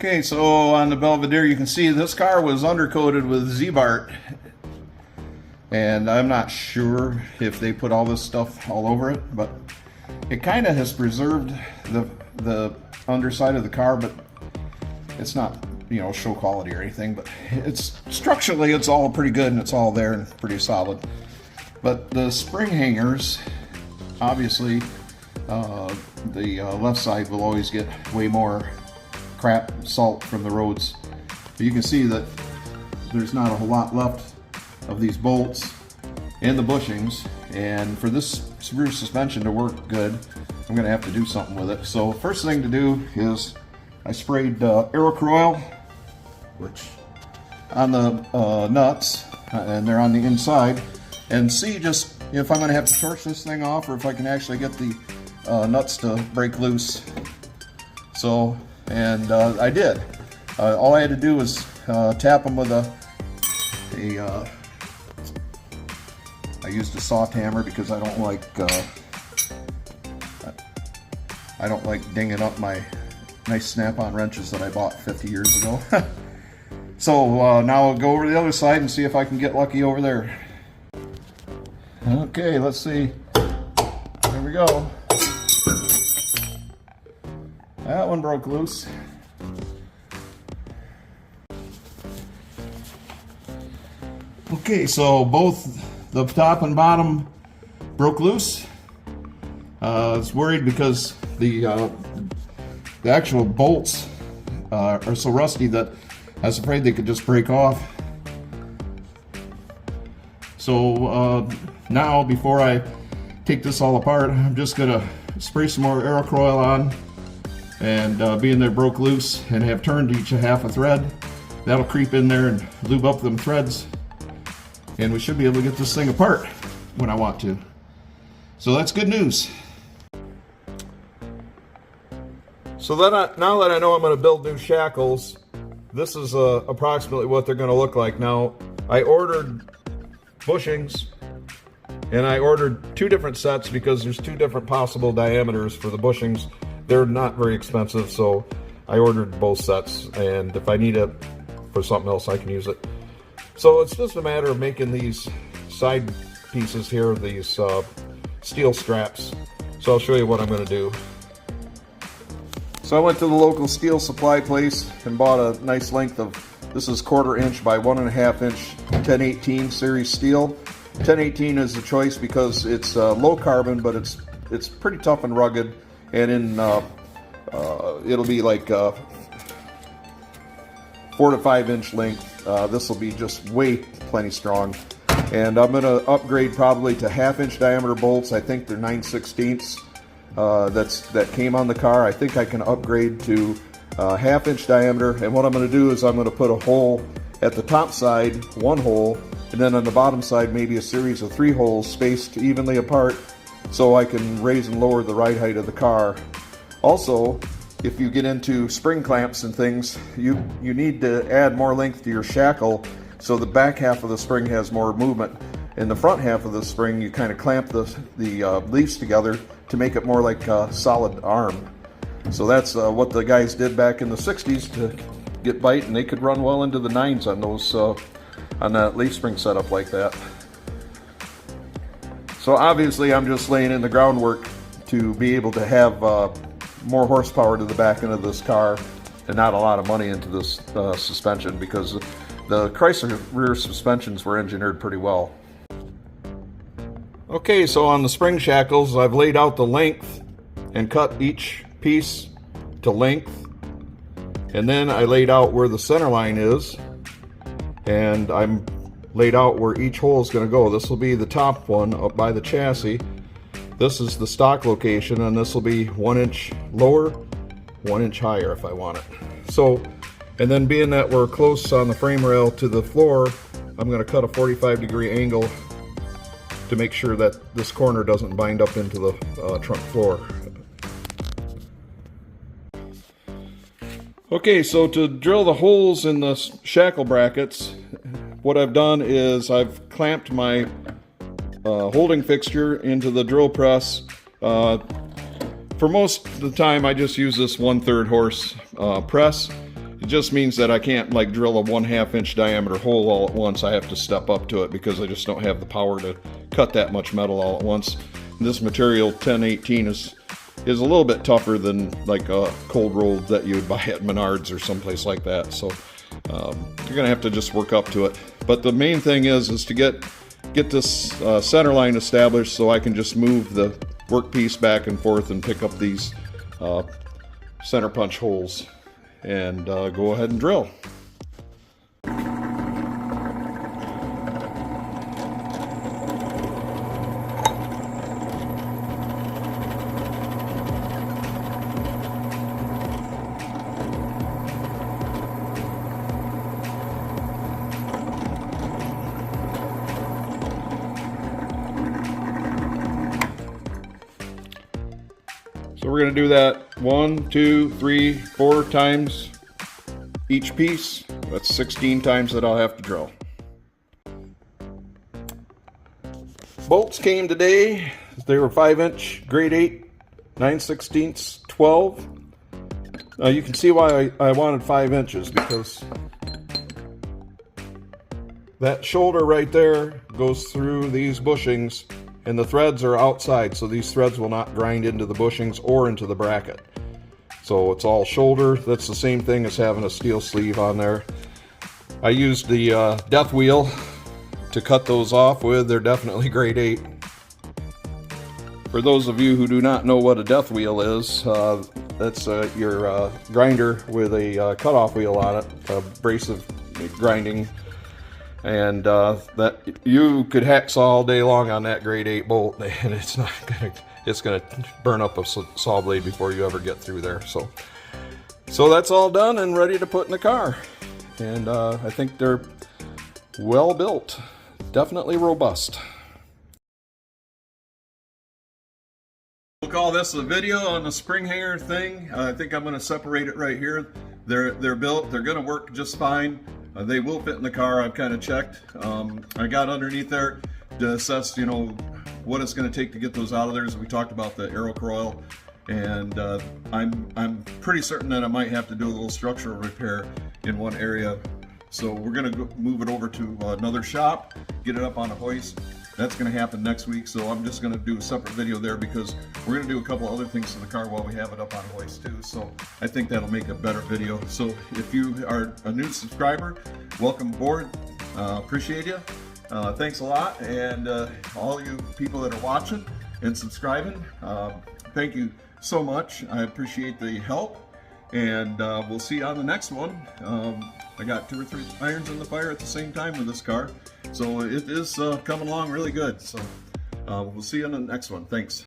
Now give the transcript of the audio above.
Okay, so on the Belvedere you can see this car was undercoated with Z-Bart, and I'm not sure if they put all this stuff all over it, but it kind of has preserved the underside of the car, but it's not, you know, show quality or anything, but it's structurally it's all pretty good and it's all there and pretty solid. But the spring hangers, obviously the left side will always get way more crap, salt from the roads. But you can see that there's not a whole lot left of these bolts and the bushings, and for this rear suspension to work good, I'm gonna have to do something with it. So first thing to do is I sprayed Aerocroil, which on the nuts, and they're on the inside, and see just if I'm gonna have to torch this thing off or if I can actually get the nuts to break loose. So, and I did. All I had to do was tap them with I used a soft hammer because I don't like dinging up my nice snap-on wrenches that I bought 50 years ago. So now I'll go over to the other side and see if I can get lucky over there. Okay, let's see. There we go. That one broke loose. Okay, so both the top and bottom broke loose. I was worried because the actual bolts are so rusty that I was afraid they could just break off. So now, before I take this all apart, I'm just gonna spray some more Aerocroil on, and being they broke loose and have turned each a half a thread, that'll creep in there and lube up them threads, and we should be able to get this thing apart when I want to. So that's good news. So now that I know I'm going to build new shackles, this is approximately what they're going to look like. Now, I ordered bushings, and I ordered 2 different sets because there's 2 different possible diameters for the bushings. They're not very expensive, so I ordered both sets, and if I need it for something else, I can use it. So it's just a matter of making these side pieces here, these steel straps. So I'll show you what I'm going to do. So I went to the local steel supply place and bought a nice length of, this is 1/4 inch by 1.5 inch 1018 series steel. 1018 is the choice because it's low carbon, but it's pretty tough and rugged, and it'll be like 4 to 5 inch length. This will be just way plenty strong, and I'm going to upgrade probably to 1/2 inch diameter bolts. I think they're 9/16. That came on the car. I think I can upgrade to 1/2 inch diameter, and what I'm going to do is I'm going to put a hole at the top side, 1 hole, and then on the bottom side maybe a series of 3 holes spaced evenly apart so I can raise and lower the ride height of the car. Also, if you get into spring clamps and things, you need to add more length to your shackle so the back half of the spring has more movement. In the front half of the spring, you kind of clamp the leaves together to make it more like a solid arm. So that's what the guys did back in the 60s to get bite, and they could run well into the 9s on those on that leaf spring setup like that. So obviously I'm just laying in the groundwork to be able to have more horsepower to the back end of this car and not a lot of money into this suspension, because the Chrysler rear suspensions were engineered pretty well. Okay, so on the spring shackles, I've laid out the length and cut each piece to length, and then I laid out where the center line is, and I'm laid out where each hole is going to go. This will be the top one up by the chassis. This is the stock location, and this will be 1 inch lower, 1 inch higher if I want it. So, and then being that we're close on the frame rail to the floor, I'm going to cut a 45-degree angle to make sure that this corner doesn't bind up into the trunk floor. Okay, so to drill the holes in the shackle brackets, what I've done is I've clamped my holding fixture into the drill press. For most of the time I just use this 1/3 horse press. It just means that I can't like drill a 1/2 inch diameter hole all at once. I have to step up to it because I just don't have the power to cut that much metal all at once. And this material 1018 is a little bit tougher than like a cold rolled that you would buy at Menards or someplace like that. So you're gonna have to just work up to it. But the main thing is to get this center line established so I can just move the workpiece back and forth and pick up these center punch holes and go ahead and drill. So we're going to do that 1, 2, 3, 4 times each piece. That's 16 times that I'll have to drill. Bolts came today. They were 5-inch, grade 8, 9/16, 12. You can see why I wanted 5 inches, because that shoulder right there goes through these bushings, and the threads are outside, so these threads will not grind into the bushings or into the bracket. So it's all shoulder. That's the same thing as having a steel sleeve on there. I used the death wheel to cut those off with. They're definitely grade 8. For those of you who do not know what a death wheel is, that's your grinder with a cutoff wheel on it, abrasive grinding. And that you could hacksaw all day long on that grade 8 bolt, and it's gonna burn up a saw blade before you ever get through there. So that's all done and ready to put in the car. And I think they're well built, definitely robust. We'll call this a video on the spring hanger thing. I think I'm going to separate it right here. They're built. They're going to work just fine. They will fit in the car. I've kind of checked. I got underneath there to assess, you know, what it's going to take to get those out of there. As we talked about the aero coil, and I'm pretty certain that I might have to do a little structural repair in one area. So we're going to move it over to another shop, get it up on a hoist. That's going to happen next week, so I'm just going to do a separate video there because we're going to do a couple other things to the car while we have it up on hoist too. So I think that'll make a better video. So if you are a new subscriber, welcome aboard. Appreciate you. Thanks a lot, and all you people that are watching and subscribing, thank you so much. I appreciate the help, and we'll see you on the next one. I got 2 or 3 irons in the fire at the same time with this car, so it is coming along really good. So we'll see you on the next one. Thanks.